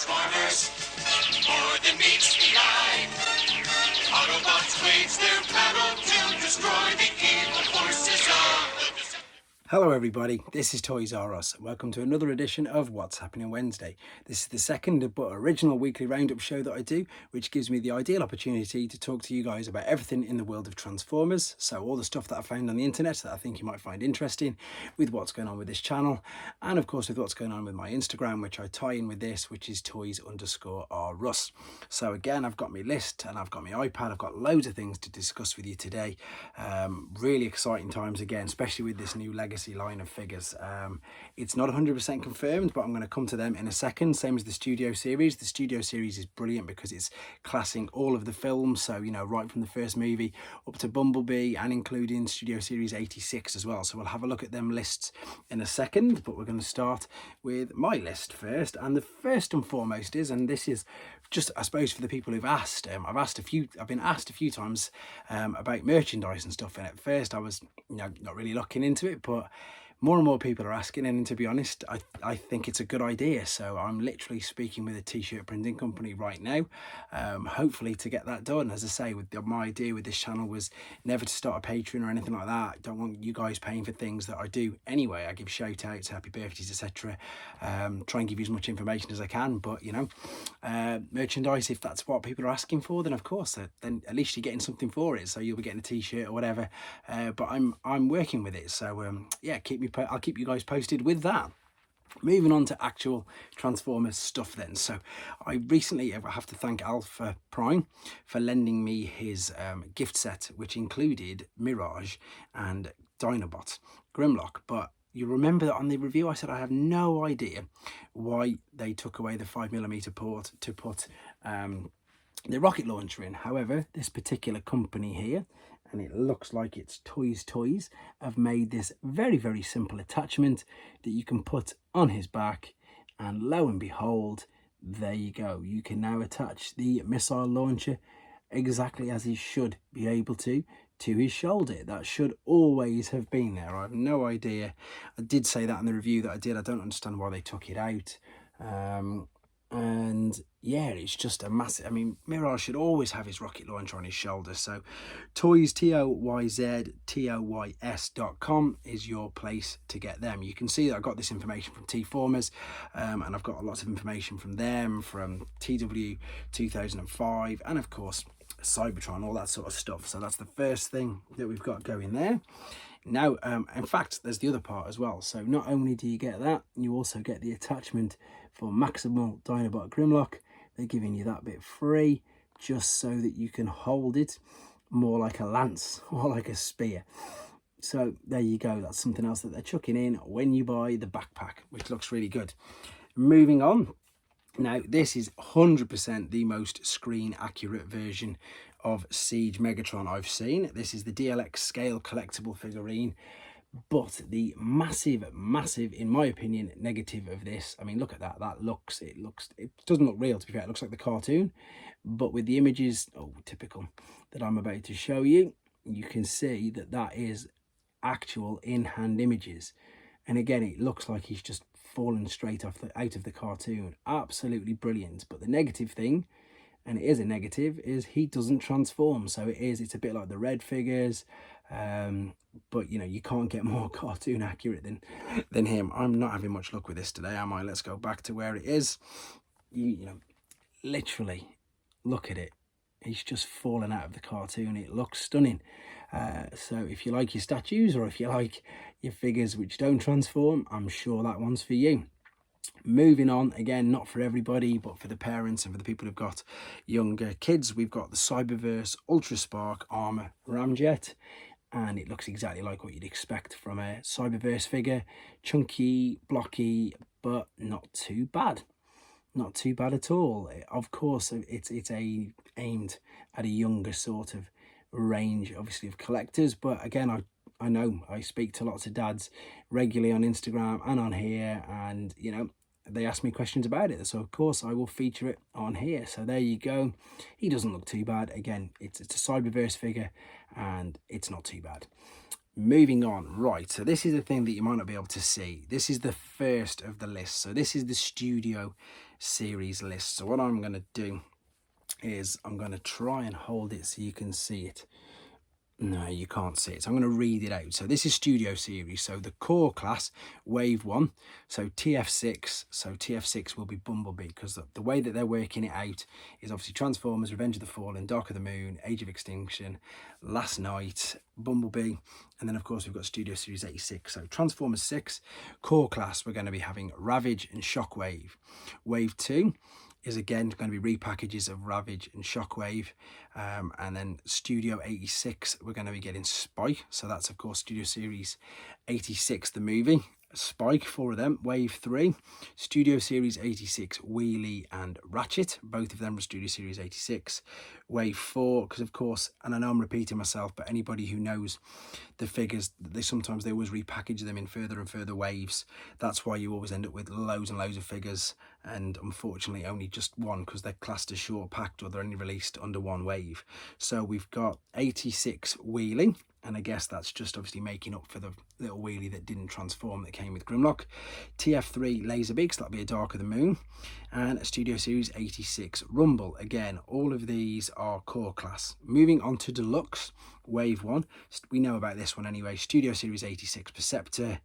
Transformers, more than meets the eye. Autobots wage their battle to destroy the evil forces of the Decepticons. Hello everybody, this is Toys R Us. Welcome to another edition of What's Happening Wednesday. This is the second but original weekly roundup show that I do, which gives me the ideal opportunity to talk to you guys about everything in the world of Transformers. So all the stuff that I found on the internet that I think you might find interesting, with what's going on with this channel, and of course with what's going on with my Instagram, which I tie in with this, which is Toys_R Us. So again, I've got my list and I've got my iPad. I've got loads of things to discuss with you today. Really exciting times again, especially with this new Legacy line of figures. It's not 100% confirmed, but I'm going to come to them in a second. Same as the Studio Series. The Studio Series is brilliant because it's classing all of the films, so you know, right from the first movie up to Bumblebee, and including Studio Series 86 as well. So we'll have a look at them lists in a second, but we're going to start with my list first. And the first and foremost is, and this is just, I suppose, for the people who've asked, I've been asked a few times about merchandise and stuff, and at first I was, you know, not really looking into it, but more and more people are asking, and to be honest, I think it's a good idea. So I'm literally speaking with a t-shirt printing company right now, hopefully to get that done. As I say, my idea with this channel was never to start a Patreon or anything like that. I don't want you guys paying for things that I do anyway. I give shout outs, happy birthdays, etc. Try and give you as much information as I can, but you know, merchandise, if that's what people are asking for, then of course, then at least you're getting something for it. So you'll be getting a t-shirt or whatever, but I'm working with it. So yeah, I'll keep you guys posted with that. Moving on to actual Transformers stuff then. So I have to thank Alpha Prime for lending me his gift set, which included Mirage and Dinobot Grimlock. But you remember that on the review I said I have no idea why they took away the 5mm port to put the rocket launcher in. However, this particular company here, and it looks like it's Toys, have made this very, very simple attachment that you can put on his back, and lo and behold, there you go. You can now attach the missile launcher exactly as he should be able to his shoulder. That should always have been there. I have no idea. I did say that in the review that I did. I don't understand why they took it out. And yeah, it's just a massive, I mean, Mirage should always have his rocket launcher on his shoulder. So Toys, TOYZ.com is your place to get them. You can see that I got this information from T-Formers, and I've got lots of information from them, from TW 2005, and of course Cybertron, all that sort of stuff. So that's the first thing that we've got going there. Now, in fact, there's the other part as well. So not only do you get that, you also get the attachment for maximal Dinobot Grimlock. They're giving you that bit free, just so that you can hold it more like a lance or like a spear. So there you go. That's something else that they're chucking in when you buy the backpack, which looks really good. Moving on. Now, this is 100% the most screen accurate version of Siege Megatron I've seen. This is the DLX scale collectible figurine, but the massive, in my opinion, negative of this, I mean, look at that. It doesn't look real, to be fair. It looks like the cartoon, but with the images, typical, that I'm about to show you, you can see that that is actual in-hand images. And again, it looks like he's just fallen straight out of the cartoon. Absolutely brilliant. But the negative thing, and it is a negative, is he doesn't transform. So it's a bit like the red figures, but you know, you can't get more cartoon accurate than him. I'm not having much luck with this today, am I? Let's go back to where it is. You know, literally look at it. He's just fallen out of the cartoon. It looks stunning. So if you like your statues, or if you like your figures which don't transform, I'm sure that one's for you. Moving on, again, not for everybody, but for the parents and for the people who've got younger kids, we've got the Cyberverse Ultra Spark Armor Ramjet, and it looks exactly like what you'd expect from a Cyberverse figure. Chunky, blocky, but not too bad. Not too bad at all. Of course, it's aimed at a younger sort of range, obviously, of collectors, but again, I know I speak to lots of dads regularly on Instagram and on here, and you know, they ask me questions about it, so of course I will feature it on here. So there you go. He doesn't look too bad. Again, it's a Cyberverse figure and it's not too bad. Moving on, right, so this is the thing that you might not be able to see. This is the first of the list. So this is the Studio Series list. So what I'm going to do is I'm going to try and hold it so you can see it. No, you can't see it. So I'm going to read it out. So this is Studio Series. So the core class, Wave 1. So TF6. So TF6 will be Bumblebee, because the way that they're working it out is obviously Transformers, Revenge of the Fallen, Dark of the Moon, Age of Extinction, Last Night, Bumblebee. And then, of course, we've got Studio Series 86. So Transformers 6, core class, we're going to be having Ravage and Shockwave. Wave 2 is again going to be repackages of Ravage and Shockwave, and then Studio 86 we're going to be getting Spike, so that's of course Studio Series 86 the movie. Spike, 4 of them. Wave 3, Studio Series 86 Wheelie and Ratchet, both of them were Studio Series 86. Wave 4, because of course, and I know I'm repeating myself, but anybody who knows the figures, they always repackage them in further and further waves. That's why you always end up with loads and loads of figures, and unfortunately only just one, because they're classed as short packed or they're only released under one wave. So we've got 86 Wheelie, and I guess that's just obviously making up for the little wheelie that didn't transform that came with Grimlock. TF3 Laserbeaks, that'll be a Dark of the Moon. And a Studio Series 86 Rumble. Again, all of these are core class. Moving on to Deluxe, Wave 1. We know about this one anyway. Studio Series 86 Perceptor.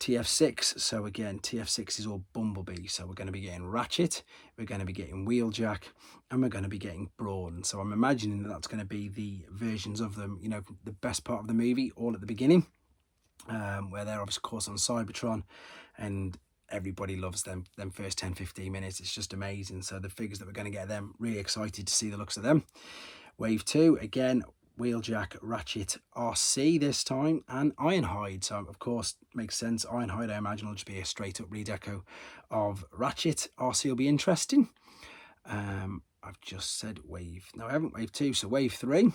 TF6, so again, TF6 is all Bumblebee. So we're going to be getting Ratchet, we're going to be getting Wheeljack, and we're going to be getting Brawn. So I'm imagining that that's going to be the versions of them, you know, the best part of the movie, all at the beginning, where they're of course on Cybertron, and everybody loves them first 10-15 minutes. It's just amazing. So the figures that we're going to get them, really excited to see the looks of them. Wave 2, again, Wheeljack, Ratchet, RC this time, and Ironhide. So of course makes sense. Ironhide, I imagine, will just be a straight up redeco of Ratchet. RC will be interesting. I've just said wave. No, I haven't. Wave 2. So wave 3,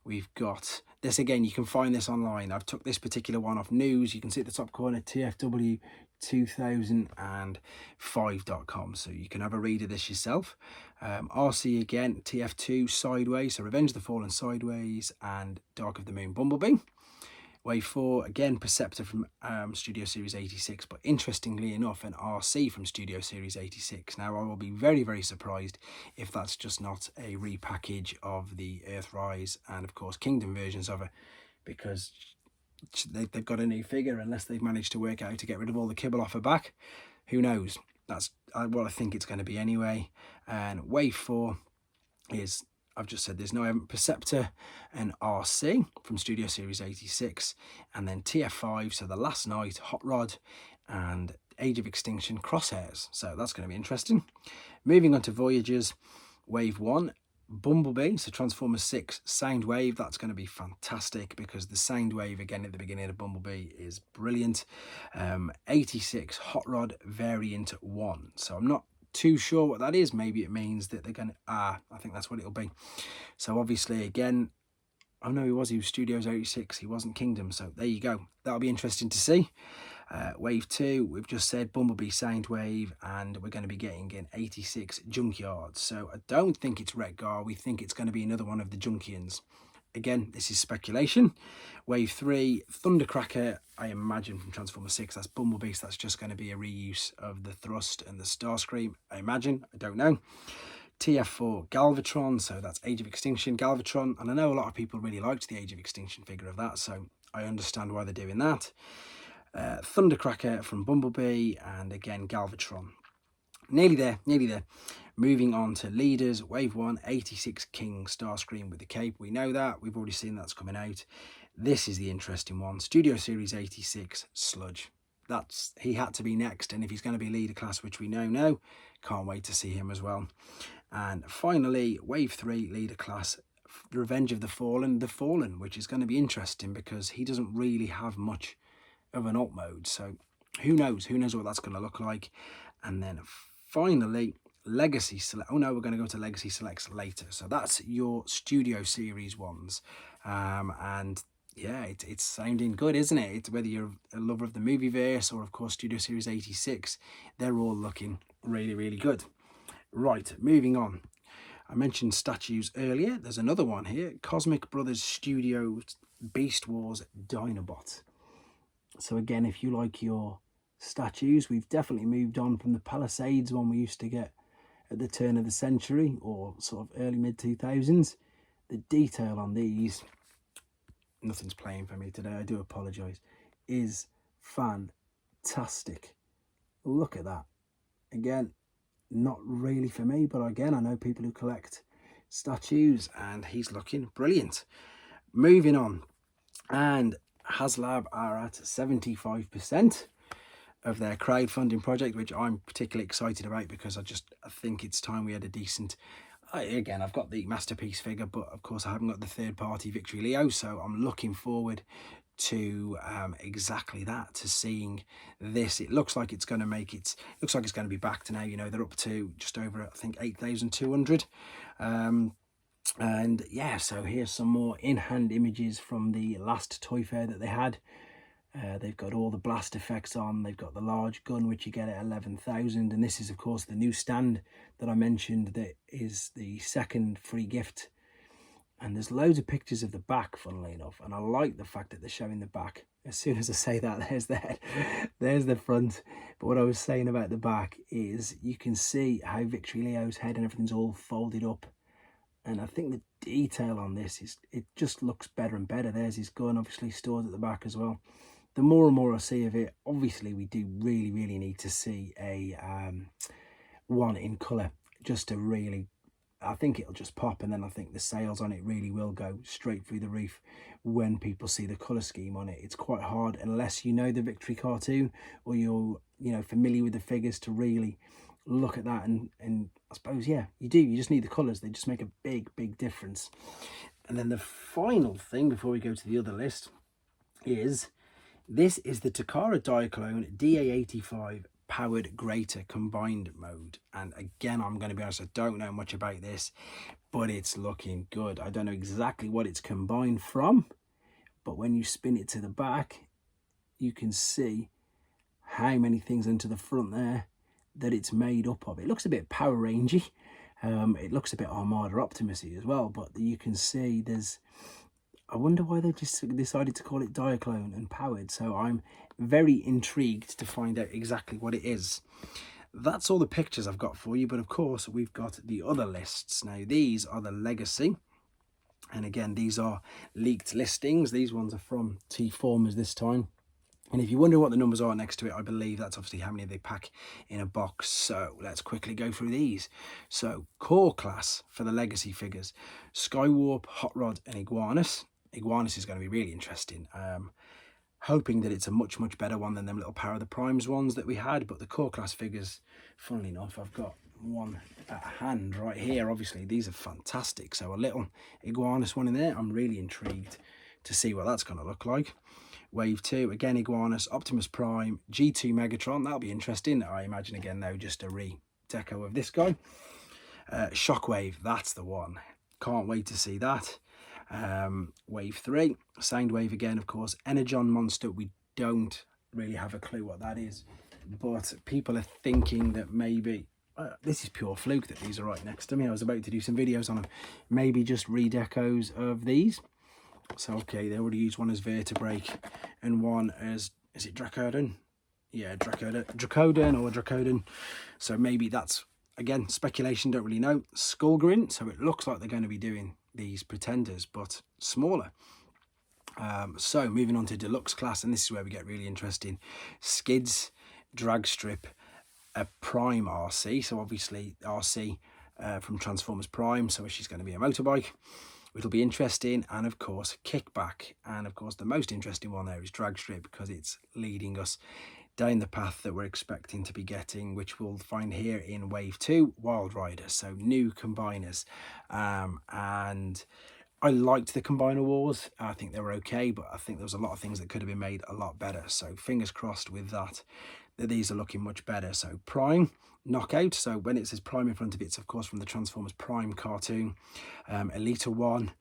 we've got this again. You can find this online. I've took this particular one off news. You can see at the top corner, TFW2005.com. So you can have a read of this yourself. RC again, TF2 Sideways, so Revenge of the Fallen Sideways, and Dark of the Moon Bumblebee. Wave 4, again, Perceptor from Studio Series 86, but interestingly enough, an RC from Studio Series 86. Now, I will be very, very surprised if that's just not a repackage of the Earthrise and, of course, Kingdom versions of it, because they've got a new figure, unless they've managed to work out to get rid of all the kibble off her back. Who knows? That's what I think it's going to be anyway. And Wave 4 is, I've just said there's no Perceptor and RC from Studio Series 86. And then TF5, so the Last Night, Hot Rod, and Age of Extinction Crosshairs. So that's going to be interesting. Moving on to Voyagers, Wave 1. Bumblebee, so Transformers 6 Soundwave. That's going to be fantastic, because the Soundwave again at the beginning of Bumblebee is brilliant. 86 Hot Rod Variant 1. So I'm not too sure what that is. Maybe it means that they're going to, I think that's what it'll be. So obviously again, I know he was Studios 86, he wasn't Kingdom, so there you go. That'll be interesting to see. Wave 2, we've just said Bumblebee Soundwave, and we're going to be getting an 86 Junkyard. So I don't think it's Retgar, we think it's going to be another one of the Junkians. Again, this is speculation. Wave 3, Thundercracker, I imagine from Transformers 6, that's Bumblebee, so that's just going to be a reuse of the Thrust and the Starscream, I imagine, I don't know. TF4 Galvatron, so that's Age of Extinction Galvatron, and I know a lot of people really liked the Age of Extinction figure of that, so I understand why they're doing that. Thundercracker from Bumblebee, and again Galvatron. Nearly there, nearly there. Moving on to Leaders, Wave 1, 86 King Starscream with the cape. We know that, we've already seen that's coming out. This is the interesting one, Studio Series 86 Sludge. He had to be next, and if he's going to be leader class, which we know now, can't wait to see him as well. And finally, Wave 3 leader class, Revenge of the Fallen, which is going to be interesting because he doesn't really have much of an alt mode, so who knows what that's going to look like. And then finally, Legacy Select. Oh no, we're going to go to Legacy Selects later. So that's your Studio Series ones, and yeah, it's sounding good, isn't it? It's whether you're a lover of the Movieverse or of course Studio Series 86, they're all looking really, really good. Right, moving on. I mentioned statues earlier. There's another one here, Cosmic Brothers Studio Beast Wars Dinobot. So again, if you like your statues, we've definitely moved on from the Palisades one we used to get at the turn of the century or sort of early mid 2000s. The detail on these, nothing's playing for me today, I do apologise, is fantastic. Look at that. Again, not really for me, but again, I know people who collect statues, and he's looking brilliant. Moving on, and Haslab are at 75% of their crowdfunding project, which I'm particularly excited about because I think it's time we had a decent... Again, I've got the masterpiece figure, but of course I haven't got the third-party Victory Leo, so I'm looking forward to exactly that, to seeing this. It looks like it's going to make it, looks like it's going to be backed now. You know, they're up to just over, I think, 8,200. And yeah, so here's some more in-hand images from the last toy fair that they had. They've got all the blast effects on. They've got the large gun, which you get at 11,000. And this is, of course, the new stand that I mentioned that is the second free gift. And there's loads of pictures of the back, funnily enough. And I like the fact that they're showing the back. As soon as I say that, there's the head, there's the front. But what I was saying about the back is you can see how Victory Leo's head and everything's all folded up. And I think the detail on this is, it just looks better and better. There's his gun, obviously stored at the back as well. The more and more I see of it, obviously we do really need to see a one in colour, just to really, I think it'll just pop, and then I think the sales on it really will go straight through the roof when people see the colour scheme on it. It's quite hard, unless you know the Victory cartoon or you're, you know, familiar with the figures, to really look at that. And I suppose, yeah, you do, you just need the colours. They just make a big difference. And then the final thing before we go to the other list is, this is the Takara Diaclone DA85 powered greater combined mode. And again, I'm going to be honest, I don't know much about this, but it's looking good. I don't know exactly what it's combined from, but when you spin it to the back, you can see how many things into the front there that it's made up of. It looks a bit Power Rangey. It looks a bit Armada Optimus-y as well, but you can see there's, I wonder why they just decided to call it Diaclone and powered. So I'm very intrigued to find out exactly what it is. That's all the pictures I've got for you, but of course we've got the other lists. Now these are the Legacy, and again these are leaked listings. These ones are from T-Formers this time. And if you wonder what the numbers are next to it, I believe that's obviously how many they pack in a box. So let's quickly go through these. So core class for the Legacy figures: Skywarp, Hot Rod and Iguanus. Iguanus is going to be really interesting. Hoping that it's a much better one than them little Power of the Primes ones that we had. But the core class figures, funnily enough, I've got one at hand right here. Obviously these are fantastic. So a little Iguanus one in there. I'm really intrigued to see what that's going to look like. Wave 2, again Iguanus, Optimus Prime, G2 Megatron. That'll be interesting. I imagine again though just a re-deco of this guy. Shockwave, that's the one. Can't wait to see that. Wave 3, Soundwave again, of course. Energon Monster, we don't really have a clue what that is, but people are thinking that maybe this is pure fluke that these are right next to me. I was about to do some videos on them. Maybe just redecos of these. So okay, they already used one as Vertebrake and one as, is it Dracodon? Yeah, Dracodon or Dracodon. So maybe that's, again, speculation, don't really know. Skullgrin, so it looks like they're going to be doing these Pretenders, but smaller. So moving on to deluxe class, and this is where we get really interesting. Skids, Dragstrip, a Prime RC, so obviously RC from Transformers Prime, so she's going to be a motorbike. It'll be interesting. And of course Kickback, and of course the most interesting one there is Dragstrip, because it's leading us down the path that we're expecting to be getting, which we'll find here in Wave 2, Wild Rider. So new combiners, and I liked the Combiner Wars. I think they were okay, but I think there was a lot of things that could have been made a lot better. So fingers crossed with that these are looking much better. So Prime, Knockout. So when it says Prime in front of it, it's of course from the Transformers Prime cartoon. Elita 1,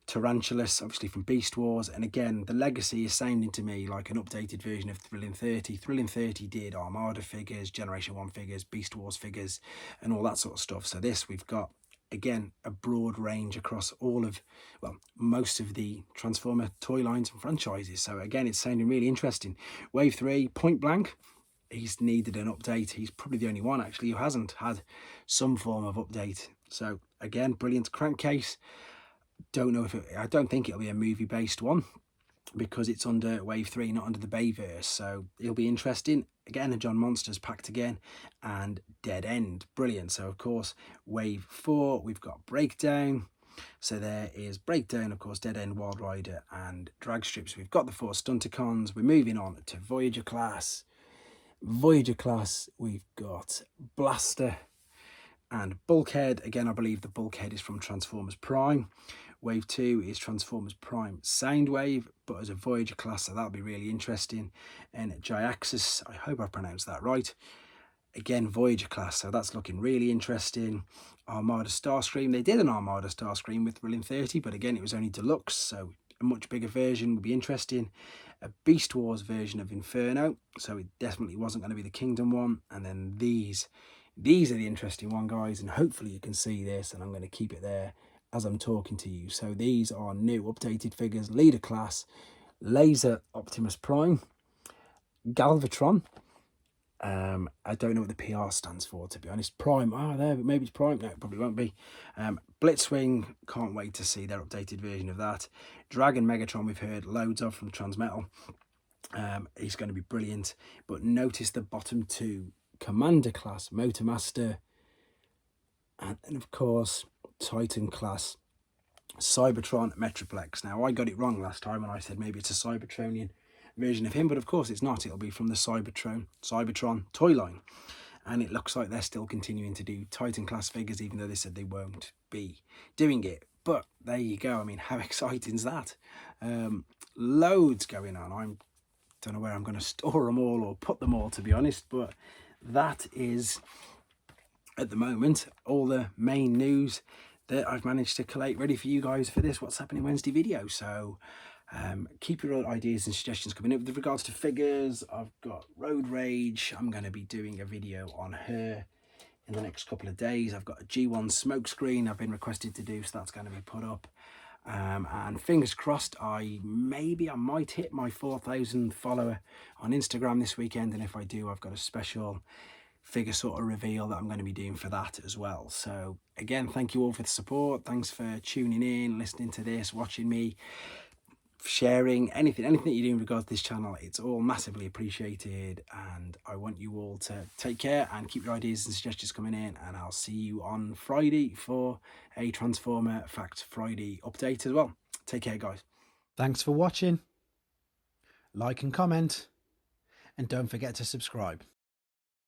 Tarantulas, obviously from Beast Wars. And again, the Legacy is sounding to me like an updated version of Thrilling 30. Thrilling 30 did Armada figures, Generation 1 figures, Beast Wars figures, and all that sort of stuff. So this, we've got again, a broad range across all of, well, most of the Transformer toy lines and franchises. So again, it's sounding really interesting. Wave 3, point blank, he's needed an update. He's probably the only one actually who hasn't had some form of update. So again, brilliant crankcase. Don't know if I don't think it'll be a movie based one, because it's under Wave 3, not under the Bayverse. So it'll be interesting. Again, the John Monsters packed again, and Dead End. Brilliant. So, of course, Wave 4, we've got Breakdown. So there is Breakdown, of course, Dead End, Wild Rider, and Drag Strips. We've got the 4 Stunticons. We're moving on to Voyager class. Voyager class, we've got Blaster and Bulkhead. Again, I believe the Bulkhead is from Transformers Prime. Wave 2 is Transformers Prime Soundwave, but as a Voyager class, so that'll be really interesting. And Jiaxis, I hope I pronounced that right. Again, Voyager class, so that's looking really interesting. Armada Starscream, they did an Armada Starscream with Thrilling 30, but again, it was only deluxe, so a much bigger version would be interesting. A Beast Wars version of Inferno, so it definitely wasn't going to be the Kingdom one. And then these are the interesting one, guys, and hopefully you can see this, and I'm going to keep it there as I'm talking to you. So these are new updated figures. Leader class, Laser Optimus Prime, Galvatron. I don't know what the PR stands for, to be honest. Prime, there, maybe it's Prime. No, it probably won't be. Blitzwing, can't wait to see their updated version of that. Dragon Megatron, we've heard loads of from Transmetal. He's going to be brilliant. But notice the bottom 2, Commander class, Motormaster, and of course Titan class, Cybertron Metroplex. Now, I got it wrong last time when I said maybe it's a Cybertronian version of him, but of course it's not. It'll be from the Cybertron toy line, and it looks like they're still continuing to do Titan class figures, even though they said they won't be doing it. But there you go. I mean, how exciting is that? Loads going on. I don't know where I'm going to store them all or put them all, to be honest, but that is, at the moment, all the main news that I've managed to collate ready for you guys for this What's Happening Wednesday video. So keep your ideas and suggestions coming in. With regards to figures, I've got Road Rage. I'm going to be doing a video on her in the next couple of days. I've got a G1 smokescreen I've been requested to do, so that's going to be put up. And fingers crossed, I might hit my 4,000 follower on Instagram this weekend, and if I do, I've got a special figure sort of reveal that I'm going to be doing for that as well. So again, thank you all for the support. Thanks for tuning in, listening to this, watching me, sharing, anything that you do in regards to this channel. It's all massively appreciated, and I want you all to take care and keep your ideas and suggestions coming in, and I'll see you on Friday for a Transformer Facts Friday update as well. Take care, guys. Thanks for watching. Like and comment, and don't forget to subscribe.